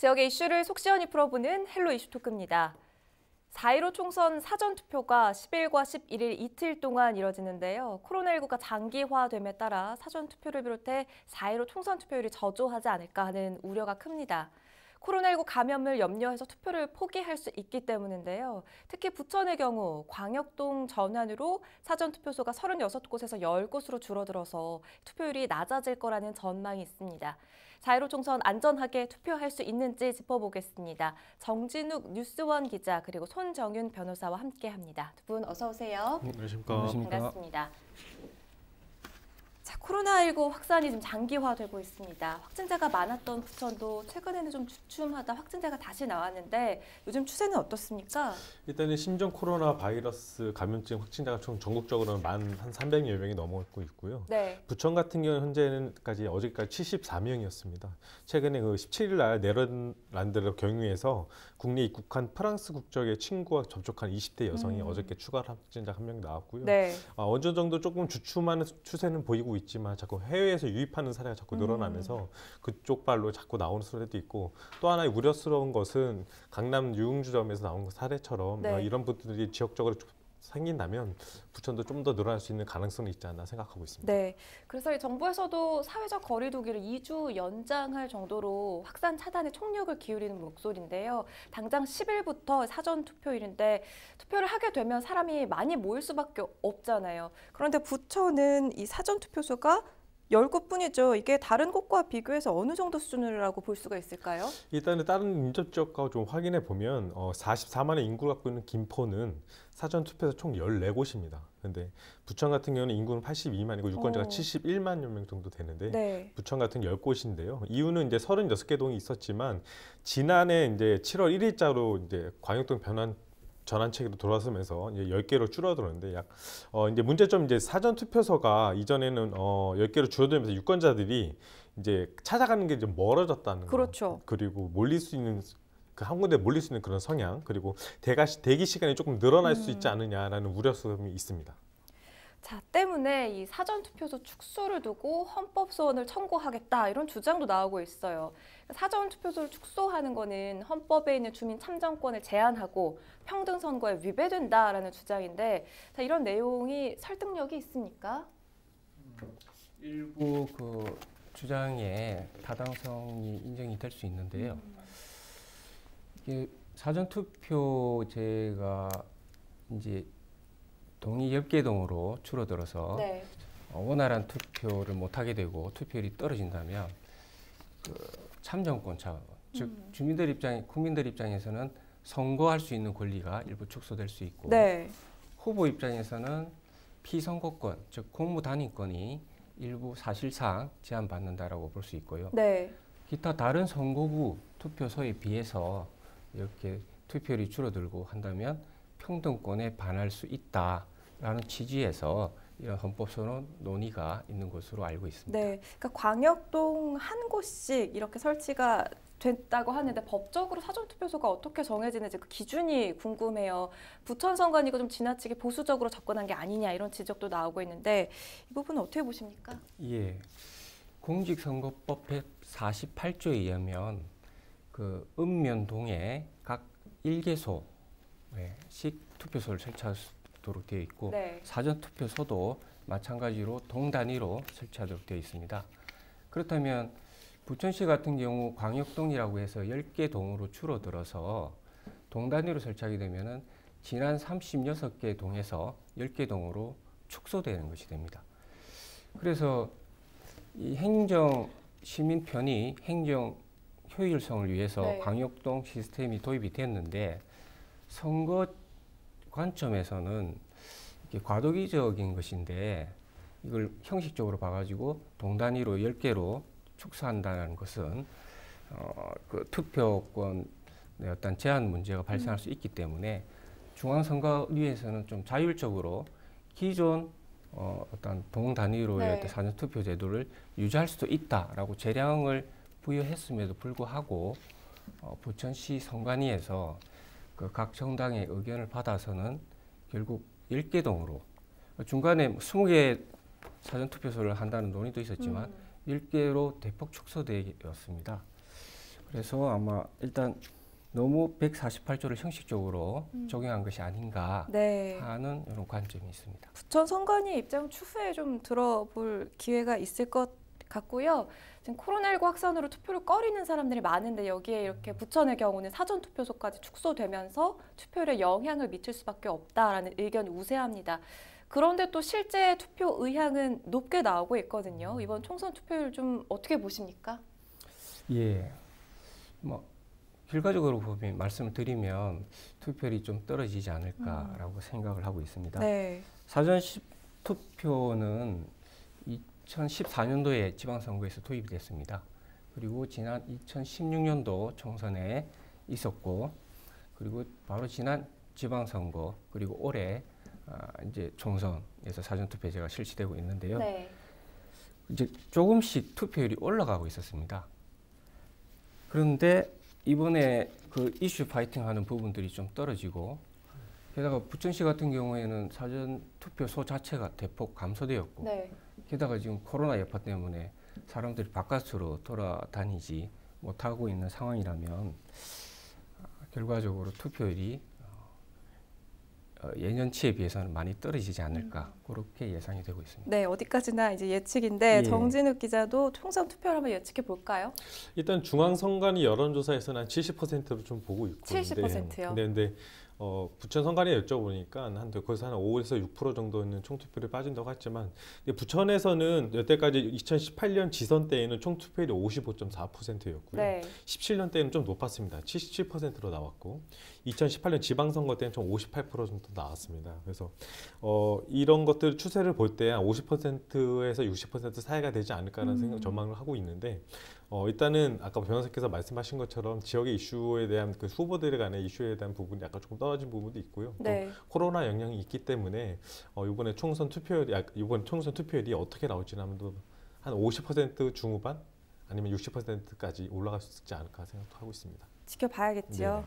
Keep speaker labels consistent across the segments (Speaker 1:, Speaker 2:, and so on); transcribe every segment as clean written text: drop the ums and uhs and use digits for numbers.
Speaker 1: 지역의 이슈를 속 시원히 풀어보는 헬로 이슈 토크입니다. 4.15 총선 사전투표가 10일과 11일 이틀 동안 이뤄지는데요. 코로나19가 장기화됨에 따라 사전투표를 비롯해 4.15 총선 투표율이 저조하지 않을까 하는 우려가 큽니다. 코로나19 감염을 염려해서 투표를 포기할 수 있기 때문인데요. 특히 부천의 경우 광역동 전환으로 사전투표소가 36곳에서 10곳으로 줄어들어서 투표율이 낮아질 거라는 전망이 있습니다. 4.15 총선 안전하게 투표할 수 있는지 짚어보겠습니다. 정진욱 뉴스원 기자 그리고 손정윤 변호사와 함께합니다. 두 분 어서 오세요.
Speaker 2: 안녕하십니까.
Speaker 1: 반갑습니다. 자, 코로나19 확산이 좀 장기화되고 있습니다. 확진자가 많았던 부천도 최근에는 좀 주춤하다 확진자가 다시 나왔는데 요즘 추세는 어떻습니까?
Speaker 2: 일단은 신종 코로나 바이러스 감염증 확진자가 총 전국적으로는 한 300여 명이 넘어가고 있고요.
Speaker 1: 네.
Speaker 2: 부천 같은 경우는 현재까지 어제까지 74명이었습니다. 최근에 그 17일 날 네덜란드를 경유해서 국내에 입국한 프랑스 국적의 친구와 접촉한 20대 여성이 어저께 추가 확진자 한 명 나왔고요.
Speaker 1: 네.
Speaker 2: 어느 정도 조금 주춤하는 추세는 보이고 있지만 자꾸 해외에서 유입하는 사례가 자꾸 늘어나면서 그쪽 발로 자꾸 나오는 사례도 있고, 또 하나의 우려스러운 것은 강남 유흥주점에서 나온 사례처럼
Speaker 1: 네.
Speaker 2: 이런 분들이 지역적으로 생긴다면 부천도 좀 더 늘어날 수 있는 가능성이 있지 않나 생각하고 있습니다.
Speaker 1: 네. 그래서 정부에서도 사회적 거리두기를 2주 연장할 정도로 확산 차단에 총력을 기울이는 목소리인데요. 당장 10일부터 사전 투표일인데 투표를 하게 되면 사람이 많이 모일 수밖에 없잖아요. 그런데 부천은 이 사전 투표소가 10곳뿐이죠. 이게 다른 곳과 비교해서 어느 정도 수준이라고 볼 수가 있을까요?
Speaker 2: 일단은 다른 인접 지역과 좀 확인해 보면 44만의 인구를 갖고 있는 김포는 사전 투표소 총 14곳입니다. 근데 부천 같은 경우는 인구는 82만이고 유권자가 71만여 명 정도 되는데
Speaker 1: 네.
Speaker 2: 부천 같은 10곳인데요. 이유는 이제 36개 동이 있었지만 지난해 이제 7월 1일자로 이제 광역동 전환책으로 돌아서면서 이제 10개로 줄어들었는데 이제 문제점 이제 사전 투표소가 이전에는 10개로 줄어들면서 유권자들이 이제 찾아가는 게 좀 멀어졌다는 거.
Speaker 1: 그렇죠.
Speaker 2: 그리고 몰릴 수 있는 한 군데 몰릴 수 있는 그런 성향, 그리고 대기 시간이 조금 늘어날 수 있지 않느냐라는 우려성이 있습니다.
Speaker 1: 자, 때문에 이 사전투표소 축소를 두고 헌법소원을 청구하겠다 이런 주장도 나오고 있어요. 사전투표소를 축소하는 거는 헌법에 있는 주민 참정권을 제한하고 평등선거에 위배된다라는 주장인데, 자, 이런 내용이 설득력이 있습니까?
Speaker 3: 일부 그 주장의 타당성이 인정이 될 수 있는데요. 이게 사전투표제가 이제 동이 10개 동으로 줄어들어서
Speaker 1: 네.
Speaker 3: 원활한 투표를 못하게 되고 투표율이 떨어진다면 그 참정권 차원, 즉 국민들 입장에서는 선거할 수 있는 권리가 일부 축소될 수 있고,
Speaker 1: 네.
Speaker 3: 후보 입장에서는 피선거권, 즉 공무단위권이 일부 사실상 제한받는다라고 볼 수 있고요.
Speaker 1: 네.
Speaker 3: 기타 다른 선거구 투표소에 비해서 이렇게 투표율이 줄어들고 한다면 평등권에 반할 수 있다라는 취지에서 이런 헌법소원 논의가 있는 것으로 알고 있습니다.
Speaker 1: 네. 그러니까 광역동 한 곳씩 이렇게 설치가 됐다고 하는데 법적으로 사전투표소가 어떻게 정해지는지 그 기준이 궁금해요. 부천 선관위 이거 좀 지나치게 보수적으로 접근한 게 아니냐 이런 지적도 나오고 있는데 이 부분은 어떻게 보십니까?
Speaker 3: 예, 공직선거법 148조에 의하면 그 읍면동에 각 1개소씩 투표소를 설치하도록 되어 있고,
Speaker 1: 네.
Speaker 3: 사전투표소도 마찬가지로 동 단위로 설치하도록 되어 있습니다. 그렇다면 부천시 같은 경우 광역동이라고 해서 10개 동으로 줄어들어서 동 단위로 설치하게 되면은 지난 36개 동에서 10개 동으로 축소되는 것이 됩니다. 그래서 이 시민 편의, 행정 효율성을 위해서
Speaker 1: 네.
Speaker 3: 광역동 시스템이 도입이 됐는데, 선거 관점에서는 이게 과도기적인 것인데 이걸 형식적으로 봐가지고 동 단위로 10개로 축소한다는 것은 그 투표권의 어떤 제한 문제가 발생할 수 있기 때문에 중앙선거위에서는 좀 자율적으로 기존 어떤 동 단위로의
Speaker 1: 네.
Speaker 3: 사전투표 제도를 유지할 수도 있다라고 재량을 부여했음에도 불구하고 부천시 선관위에서 그 각 정당의 의견을 받아서는 결국 10개 동으로, 중간에 20개 사전투표소를 한다는 논의도 있었지만 10개로 대폭 축소되었습니다. 그래서 아마 일단 너무 148조를 형식적으로 적용한 것이 아닌가
Speaker 1: 네.
Speaker 3: 하는 이런 관점이 있습니다.
Speaker 1: 부천 선관위 입장 추후에 좀 들어볼 기회가 있을 것 같고요. 지금 코로나19 확산으로 투표를 꺼리는 사람들이 많은데 여기에 이렇게 부천의 경우는 사전 투표소까지 축소되면서 투표율에 영향을 미칠 수밖에 없다라는 의견이 우세합니다. 그런데 또 실제 투표 의향은 높게 나오고 있거든요. 이번 총선 투표율 좀 어떻게 보십니까?
Speaker 3: 예, 뭐 결과적으로 보면 말씀을 드리면 투표율이 좀 떨어지지 않을까라고 생각을 하고 있습니다.
Speaker 1: 네.
Speaker 3: 사전 투표는 2014년도에 지방선거에서 도입이 됐습니다. 그리고 지난 2016년도 총선에 있었고, 그리고 바로 지난 지방선거, 그리고 올해 이제 총선에서 사전투표제가 실시되고 있는데요.
Speaker 1: 네.
Speaker 3: 이제 조금씩 투표율이 올라가고 있었습니다. 그런데 이번에 그 이슈 파이팅하는 부분들이 좀 떨어지고, 게다가 부천시 같은 경우에는 사전 투표소 자체가 대폭 감소되었고,
Speaker 1: 네.
Speaker 3: 게다가 지금 코로나 여파 때문에 사람들이 바깥으로 돌아다니지 못하고 있는 상황이라면 결과적으로 투표율이 예년치에 비해서는 많이 떨어지지 않을까 그렇게 예상이 되고 있습니다.
Speaker 1: 네, 어디까지나 이제 예측인데
Speaker 3: 예.
Speaker 1: 정진욱 기자도 총선 투표를 한번 예측해 볼까요?
Speaker 2: 일단 중앙선관위 여론조사에서는 한 70%로 좀 보고 있고
Speaker 1: 70%요?
Speaker 2: 근데 부천 선관위에 여쭤보니까 거기서 한 5에서 6% 정도는 총투표율이 빠진다고 했지만 부천에서는 여태까지 2018년 지선 때에는 총투표율이 55.4%였고요.
Speaker 1: 네.
Speaker 2: 17년 때는 좀 높았습니다. 77%로 나왔고 2018년 지방선거 때는 좀 58% 정도 나왔습니다. 그래서 이런 것들 추세를 볼 때 한 50%에서 60% 사이가 되지 않을까라는 생각 전망을 하고 있는데 일단은 아까 변호사께서 말씀하신 것처럼 지역의 이슈에 대한 그 후보들 간의 이슈에 대한 부분이 약간 조금 떨어진 부분도 있고요.
Speaker 1: 네.
Speaker 2: 또 코로나 영향이 있기 때문에 이번 총선 투표율이 어떻게 나올지는 아무래도 한 50% 중후반 아니면 60%까지 올라갈 수 있지 않을까 생각하고 있습니다.
Speaker 1: 지켜봐야겠죠.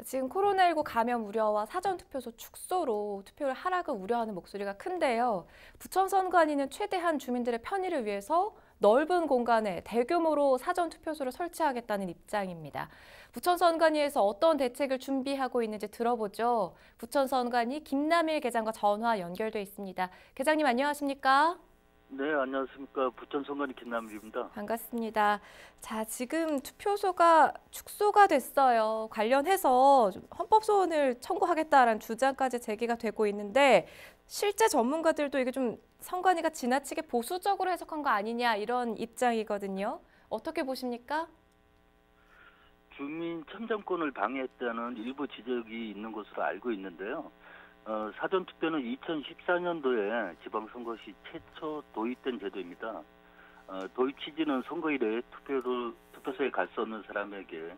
Speaker 1: 지금 코로나19 감염 우려와 사전투표소 축소로 투표율 하락을 우려하는 목소리가 큰데요. 부천 선관위는 최대한 주민들의 편의를 위해서 넓은 공간에 대규모로 사전투표소를 설치하겠다는 입장입니다. 부천 선관위에서 어떤 대책을 준비하고 있는지 들어보죠. 부천 선관위 김남일 계장과 전화 연결돼 있습니다. 계장님 안녕하십니까?
Speaker 4: 네, 안녕하십니까. 부천 선관위 김남일입니다.
Speaker 1: 반갑습니다. 자, 지금 투표소가 축소가 됐어요. 관련해서 헌법 소원을 청구하겠다라는 주장까지 제기가 되고 있는데 실제 전문가들도 이게 좀 선관위가 지나치게 보수적으로 해석한 거 아니냐 이런 입장이거든요. 어떻게 보십니까?
Speaker 4: 주민 참정권을 방해했다는 일부 지적이 있는 것으로 알고 있는데요. 사전투표는 2014년도에 지방선거 시 최초 도입된 제도입니다. 도입 취지는 선거일에 투표소에 갈 수 없는 사람에게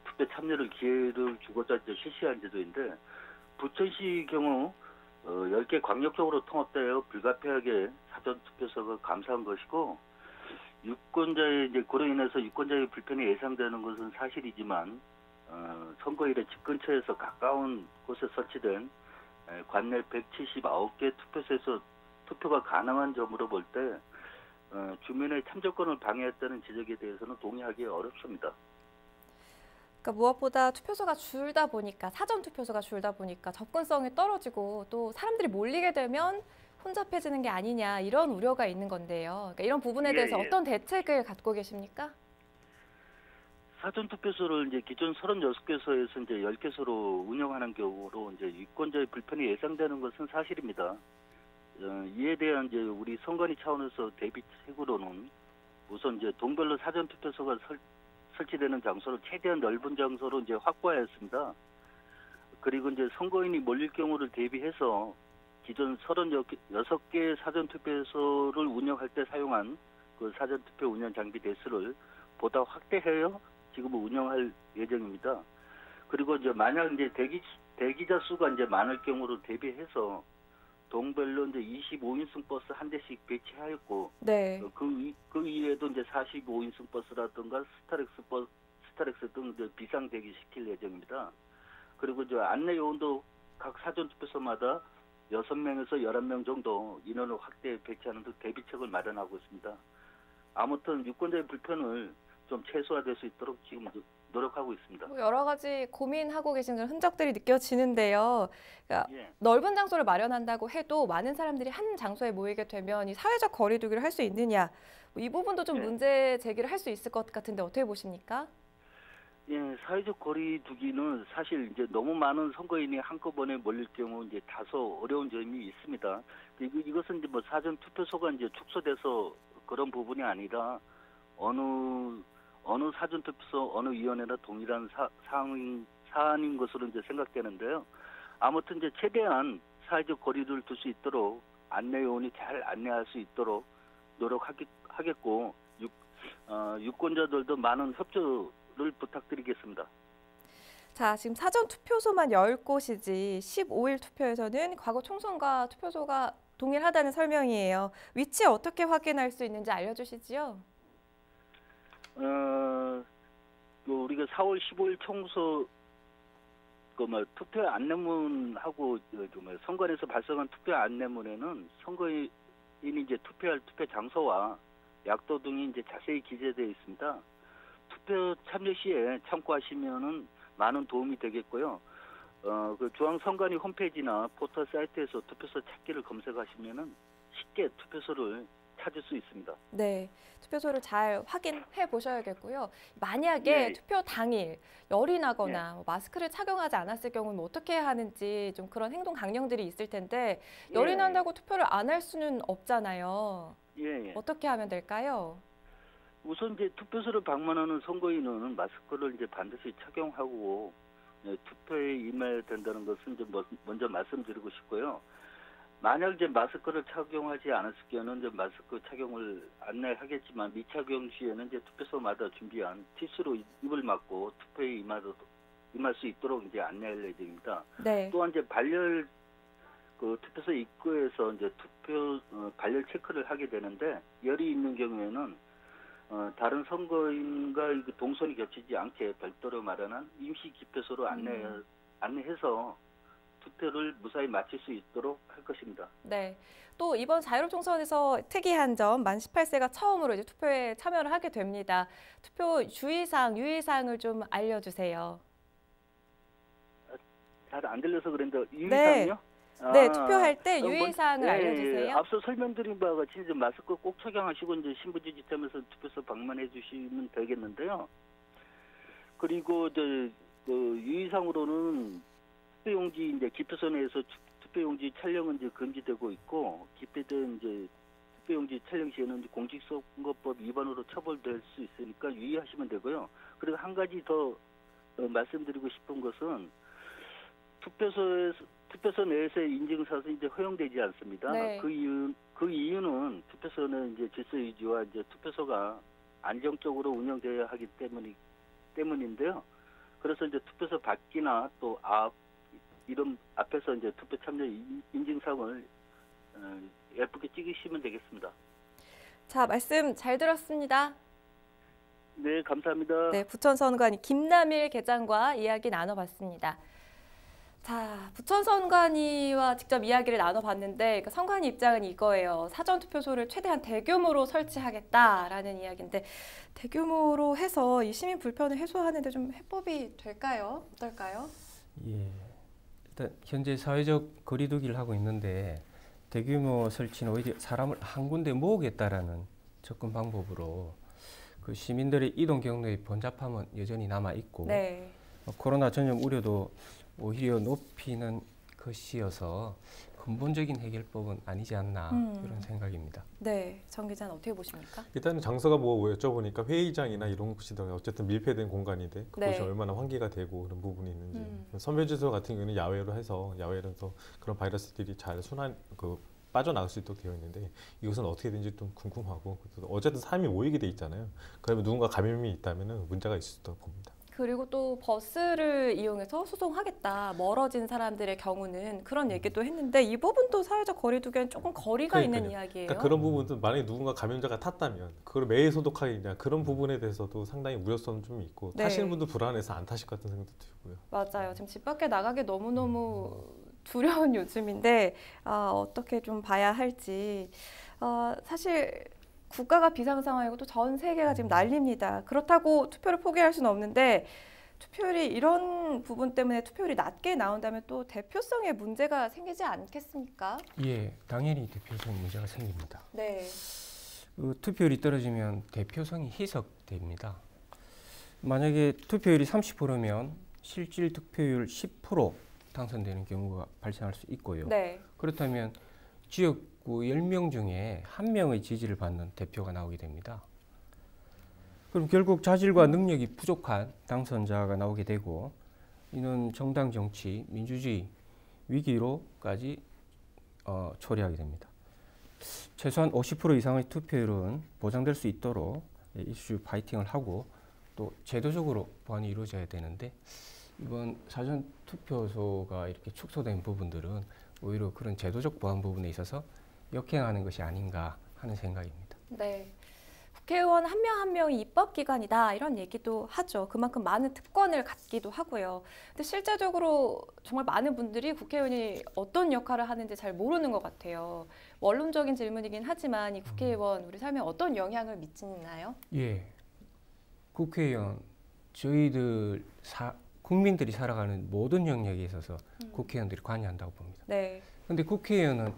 Speaker 4: 투표 참여를 기회를 주고자 실시한 제도인데 부천시 경우 10개 광역적으로 통합되어 불가피하게 사전투표소가 감소한 것이고 그로 인해서 유권자의 불편이 예상되는 것은 사실이지만 선거일에 집 근처에서 가까운 곳에 설치된 관내 179개 투표소에서 투표가 가능한 점으로 볼 때 주민의 참정권을 방해했다는 지적에 대해서는 동의하기 어렵습니다.
Speaker 1: 그러니까 무엇보다 투표소가 줄다 보니까 사전 투표소가 줄다 보니까 접근성이 떨어지고 또 사람들이 몰리게 되면 혼잡해지는 게 아니냐 이런 우려가 있는 건데요. 그러니까 이런 부분에 대해서 어떤 대책을 갖고 계십니까?
Speaker 4: 사전투표소를 이제 기존 36개소에서 이제 10개소로 운영하는 경우로 이제 유권자의 불편이 예상되는 것은 사실입니다. 이에 대한 이제 우리 선관위 차원에서 대비책으로는 우선 이제 동별로 사전투표소가 설치되는 장소를 최대한 넓은 장소로 이제 확보하였습니다. 그리고 이제 선거인이 몰릴 경우를 대비해서 기존 36개 사전투표소를 운영할 때 사용한 그 사전투표 운영 장비 대수를 보다 확대하여 지금 운영할 예정입니다. 그리고 이제 만약 이제 대기자 수가 이제 많을 경우를 대비해서 동별로 이제 25인승 버스 한 대씩 배치하였고,
Speaker 1: 네.
Speaker 4: 그 이외에도 이제 45인승 버스라든가 스타렉스 등 이제 비상 대기시킬 예정입니다. 그리고 이제 안내 요원도 각 사전투표소마다 6명에서 11명 정도 인원을 확대 배치하는 등 대비책을 마련하고 있습니다. 아무튼 유권자의 불편을 좀 최소화될 수 있도록 지금 노력하고 있습니다.
Speaker 1: 뭐 여러 가지 고민하고 계신 그런 흔적들이 느껴지는데요. 그러니까
Speaker 4: 예.
Speaker 1: 넓은 장소를 마련한다고 해도 많은 사람들이 한 장소에 모이게 되면 이 사회적 거리두기를 할 수 있느냐, 뭐이 부분도 좀
Speaker 4: 네.
Speaker 1: 문제 제기를 할 수 있을 것 같은데 어떻게 보십니까?
Speaker 4: 예, 사회적 거리두기는 사실 이제 너무 많은 선거인이 한꺼번에 몰릴 경우 이제 다소 어려운 점이 있습니다. 이것은 이제 뭐 사전 투표소가 이제 축소돼서 그런 부분이 아니라 어느 사전 투표소 어느 위원회나 동일한 사안인 것으로 이제 생각되는데요. 아무튼 이제 최대한 사회적 거리를 둘 수 있도록 안내요원이 잘 안내할 수 있도록 노력하겠고 유권자들도 많은 협조를 부탁드리겠습니다.
Speaker 1: 자, 지금 사전 투표소만 10곳이지 15일 투표에서는 과거 총선과 투표소가 동일하다는 설명이에요. 위치 어떻게 확인할 수 있는지 알려주시지요?
Speaker 4: 우리가 4월 15일 총선 투표 안내문하고 선관에서 발송한 투표 안내문에는 선거인이 이제 투표할 투표 장소와 약도 등이 이제 자세히 기재되어 있습니다. 투표 참여 시에 참고하시면은 많은 도움이 되겠고요. 그 중앙선관위 홈페이지나 포털 사이트에서 투표소 찾기를 검색하시면은 쉽게 투표소를 찾을 수 있습니다.
Speaker 1: 네, 투표소를 잘 확인해 보셔야겠고요. 만약에
Speaker 4: 네.
Speaker 1: 투표 당일 열이 나거나 뭐 마스크를 착용하지 않았을 경우는 뭐 어떻게 하는지 좀 그런 행동 강령들이 있을 텐데 열이
Speaker 4: 예.
Speaker 1: 난다고 투표를 안 할 수는 없잖아요.
Speaker 4: 예.
Speaker 1: 어떻게 하면 될까요?
Speaker 4: 우선 이제 투표소를 방문하는 선거인은 마스크를 이제 반드시 착용하고 투표에 임해야 된다는 것은 이제 먼저 말씀드리고 싶고요. 만약 이제 마스크를 착용하지 않았을 경우는 이제 마스크 착용을 안내하겠지만 미착용 시에는 이제 투표소마다 준비한 티슈로 입을 막고 투표에 임할 수 있도록 이제 안내할 예정입니다.
Speaker 1: 네.
Speaker 4: 또한 이제 투표소 입구에서 이제 발열 체크를 하게 되는데 열이 있는 경우에는 다른 선거인과 동선이 겹치지 않게 별도로 마련한 임시 기표소로 안내해서 투표를 무사히 마칠 수 있도록 할 것입니다.
Speaker 1: 네. 또 이번 4.15 총선에서 특이한 점, 만 18세가 처음으로 이제 투표에 참여를 하게 됩니다. 투표 주의사항, 유의사항을 좀 알려주세요.
Speaker 4: 잘 안 들려서 그런데 유의사항이요?
Speaker 1: 네, 투표할 때 유의사항을 알려주세요.
Speaker 4: 앞서 설명드린 바와 같이 이제 마스크 꼭 착용하시고 이제 신분지 지점에서 투표소 방문해 주시면 되겠는데요. 그리고 그 유의사항으로는 투표용지 이제 기표소 내에서 투표용지 촬영은 이제 금지되고 있고 기표된 이제 투표용지 촬영 시에는 이제 공직선거법 위반으로 처벌될 수 있으니까 유의하시면 되고요. 그리고 한 가지 더 말씀드리고 싶은 것은 투표소 내에서의 인증샷은 이제 허용되지 않습니다.
Speaker 1: 네.
Speaker 4: 그 이유는 투표소는 이제 질서 유지와 이제 투표소가 안정적으로 운영되어야 하기 때문인데요. 그래서 이제 투표소 밖이나 또 이름 앞에서 이제 투표 참여 인증상을 예쁘게 찍으시면 되겠습니다.
Speaker 1: 자, 말씀 잘 들었습니다.
Speaker 4: 네, 감사합니다.
Speaker 1: 네, 부천선관위 김남일 계장과 이야기 나눠봤습니다. 자, 부천선관위와 직접 이야기를 나눠봤는데 그러니까 선관위 입장은 이거예요. 사전투표소를 최대한 대규모로 설치하겠다라는 이야기인데 대규모로 해서 이 시민 불편을 해소하는 데 좀 해법이 될까요? 어떨까요?
Speaker 3: 예. 일단 현재 사회적 거리두기를 하고 있는데 대규모 설치는 오히려 사람을 한 군데 모으겠다라는 접근 방법으로 그 시민들의 이동 경로의 번잡함은 여전히 남아 있고
Speaker 1: 네.
Speaker 3: 코로나 전염 우려도 오히려 높이는 것이어서 근본적인 해결법은 아니지 않나 이런 생각입니다.
Speaker 1: 네, 정 기자는 어떻게 보십니까?
Speaker 2: 일단은 장소가 뭐 여쭤보니까 회의장이나 이런 곳이 어쨌든 밀폐된 공간인데 그것이
Speaker 1: 네.
Speaker 2: 얼마나 환기가 되고 그런 부분이 있는지 선별주소 같은 경우는 야외로 해서 그런 바이러스들이 잘 빠져나갈 수 있도록 되어 있는데 이것은 어떻게든지 좀 궁금하고 어쨌든 사람이 모이게 돼 있잖아요. 그러면 누군가 감염이 있다면 문제가 있을 수 있다고 봅니다.
Speaker 1: 그리고 또 버스를 이용해서 소송하겠다. 멀어진 사람들의 경우는 그런 얘기도 했는데 이 부분도 사회적 거리두기엔 조금 거리가 있는 이야기예요.
Speaker 2: 그러니까 그런 부분도 만약에 누군가 감염자가 탔다면 그걸 매일 소독하겠냐 그런 부분에 대해서도 상당히 우려성 좀 있고
Speaker 1: 네.
Speaker 2: 타시는 분도 불안해서 안 타실 것 같은 생각도 들고요.
Speaker 1: 맞아요. 지금 집 밖에 나가기 너무너무 두려운 요즘인데 어떻게 좀 봐야 할지 사실 국가가 비상 상황이고 또 전 세계가 지금 난립니다. 그렇다고 투표를 포기할 수는 없는데 투표율이 이런 부분 때문에 투표율이 낮게 나온다면 또 대표성에 문제가 생기지 않겠습니까?
Speaker 3: 예, 당연히 대표성 문제가 생깁니다.
Speaker 1: 네.
Speaker 3: 투표율이 떨어지면 대표성이 희석됩니다. 만약에 투표율이 30%면 실질 투표율 10% 당선되는 경우가 발생할 수 있고요.
Speaker 1: 네.
Speaker 3: 그렇다면 지역구 10명 중에 1명의 지지를 받는 대표가 나오게 됩니다. 그럼 결국 자질과 능력이 부족한 당선자가 나오게 되고 이는 정당 정치, 민주주의 위기로까지 초래하게 됩니다. 최소한 50% 이상의 투표율은 보장될 수 있도록 이슈 파이팅을 하고 또 제도적으로 보완이 이루어져야 되는데 이번 사전 투표소가 이렇게 축소된 부분들은 오히려 그런 제도적 보완 부분에 있어서 역행하는 것이 아닌가 하는 생각입니다.
Speaker 1: 네. 국회의원 한 명 한 명이 입법기관이다 이런 얘기도 하죠. 그만큼 많은 특권을 갖기도 하고요. 근데 실제적으로 정말 많은 분들이 국회의원이 어떤 역할을 하는지 잘 모르는 것 같아요. 원론적인 질문이긴 하지만 이 국회의원 우리 삶에 어떤 영향을 미치나요?
Speaker 3: 예, 국회의원 저희들 국민들이 살아가는 모든 영역에 있어서 국회의원들이 관여한다고 봅니다.
Speaker 1: 네.
Speaker 3: 그런데 국회의원은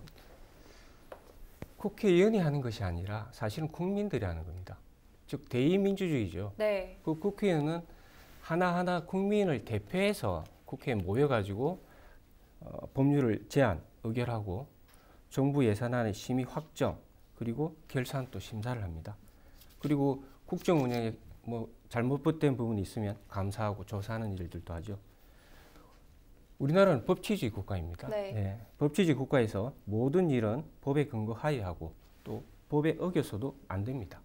Speaker 3: 국회의원이 하는 것이 아니라 사실은 국민들이 하는 겁니다. 즉 대의민주주의죠.
Speaker 1: 네.
Speaker 3: 그 국회의원은 하나하나 국민을 대표해서 국회에 모여가지고 법률을 제안, 의결하고 정부 예산안의 심의 확정 그리고 결산 또 심사를 합니다. 그리고 국정 운영에 뭐 잘못된 부분이 있으면 감사하고 조사하는 일들도 하죠. 우리나라는 법치주의 국가입니다.
Speaker 1: 네.
Speaker 3: 네, 법치주의 국가에서 모든 일은 법에 근거하여 하고 또 법에 어겨서도 안 됩니다.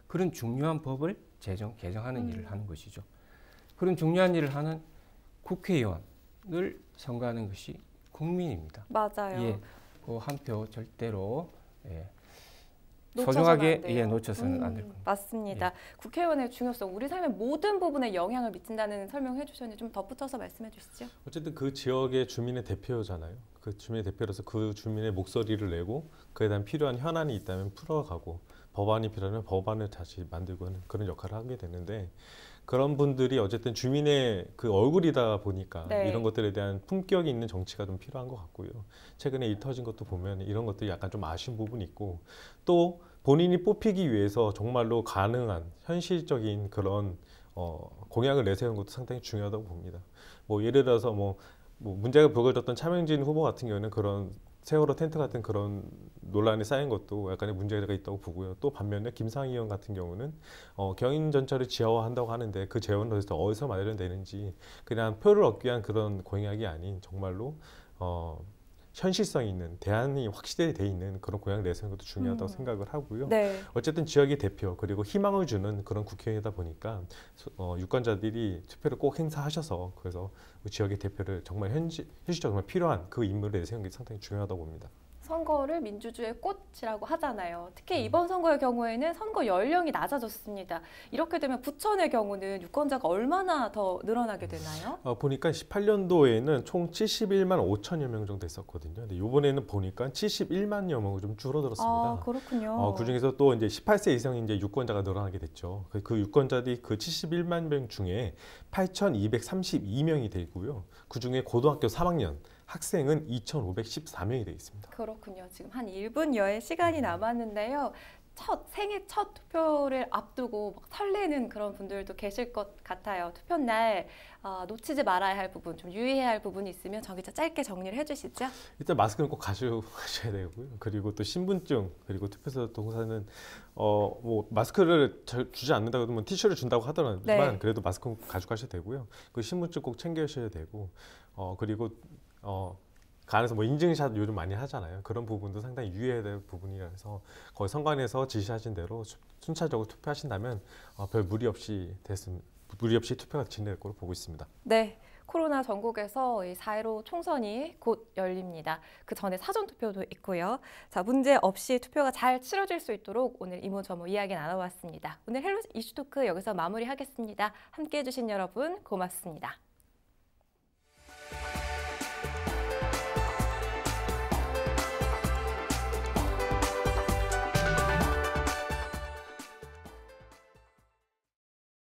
Speaker 3: 그런 중요한 법을 개정하는 일을 하는 것이죠. 그런 중요한 일을 하는 국회의원을 선거하는 것이 국민입니다.
Speaker 1: 맞아요.
Speaker 3: 예, 그 한 표 절대로
Speaker 1: 놓쳐서는
Speaker 3: 소중하게
Speaker 1: 안 돼요.
Speaker 3: 놓쳐서는 안 될 겁니다.
Speaker 1: 맞습니다. 국회의원의 중요성, 우리 삶의 모든 부분에 영향을 미친다는 설명해 주셨는데 좀 덧붙여서 말씀해 주시죠.
Speaker 2: 어쨌든 그 지역의 주민의 대표잖아요. 그 주민의 대표로서 그 주민의 목소리를 내고 그에 대한 필요한 현안이 있다면 풀어가고 법안이 필요하면 법안을 다시 만들고 하는 그런 역할을 하게 되는데 그런 분들이 어쨌든 주민의 그 얼굴이다 보니까
Speaker 1: 네.
Speaker 2: 이런 것들에 대한 품격이 있는 정치가 좀 필요한 것 같고요. 최근에 일 터진 것도 보면 이런 것들이 약간 좀 아쉬운 부분이 있고 또 본인이 뽑히기 위해서 정말로 가능한 현실적인 그런 공약을 내세우는 것도 상당히 중요하다고 봅니다. 뭐 예를 들어서 뭐 문제가 불거졌던 차명진 후보 같은 경우는 그런 세월호 텐트 같은 그런 논란이 쌓인 것도 약간의 문제가 있다고 보고요. 또 반면에 김상희 의원 같은 경우는 경인 전철을 지하화한다고 하는데 그 재원을 어디서 마련되는지 그냥 표를 얻기 위한 그런 공약이 아닌 정말로 현실성 있는 대안이 확실히 돼 있는 그런 공약을 내세우는 것도 중요하다고 생각을 하고요.
Speaker 1: 네.
Speaker 2: 어쨌든 지역의 대표 그리고 희망을 주는 그런 국회의원이다 보니까 유권자들이 투표를 꼭 행사하셔서 그래서 그 지역의 대표를 정말 현실적으로 정말 필요한 그 인물을 내세우는 게 상당히 중요하다고 봅니다.
Speaker 1: 선거를 민주주의의 꽃이라고 하잖아요. 특히 이번 선거의 경우에는 선거 연령이 낮아졌습니다. 이렇게 되면 부천의 경우는 유권자가 얼마나 더 늘어나게 되나요?
Speaker 2: 보니까 18년도에는 총 71만 5천여 명 정도 있었거든요. 근데 이번에는 보니까 71만여 명으로 좀 줄어들었습니다.
Speaker 1: 아, 그렇군요.
Speaker 2: 그중에서 또 이제 18세 이상 이제 유권자가 늘어나게 됐죠. 그 유권자들이 그 71만 명 중에 8,232명이 되고요. 그중에 고등학교 3학년 학생은 2,514명이 되어 있습니다.
Speaker 1: 그렇군요. 지금 한 1분여의 시간이 남았는데요. 생애 첫 투표를 앞두고 막 설레는 그런 분들도 계실 것 같아요. 투표 날 놓치지 말아야 할 부분, 좀 유의해야 할 부분이 있으면 정 기자 짧게 정리를 해주시죠.
Speaker 2: 일단 마스크는 꼭 가셔야 되고요. 그리고 또 신분증 그리고 투표소 동사는 뭐 마스크를 주지 않는다고 하면 티슈를 준다고 하더라지만
Speaker 1: 네.
Speaker 2: 그래도 마스크는 가져가셔야 되고요. 그 신분증 꼭 챙겨셔야 되고 그리고 간에서 뭐 인증샷 요즘 많이 하잖아요. 그런 부분도 상당히 유의해야 될 부분이라서 거의 선관위에서 지시하신 대로 순차적으로 투표하신다면 별 무리 없이 투표가 진행될 것으로 보고 있습니다.
Speaker 1: 네, 코로나 전국에서 4.15 총선이 곧 열립니다. 그 전에 사전투표도 있고요. 자, 문제 없이 투표가 잘 치러질 수 있도록 오늘 이모저모 이야기 나눠봤습니다. 오늘 헬로 이슈토크 여기서 마무리하겠습니다. 함께해 주신 여러분 고맙습니다.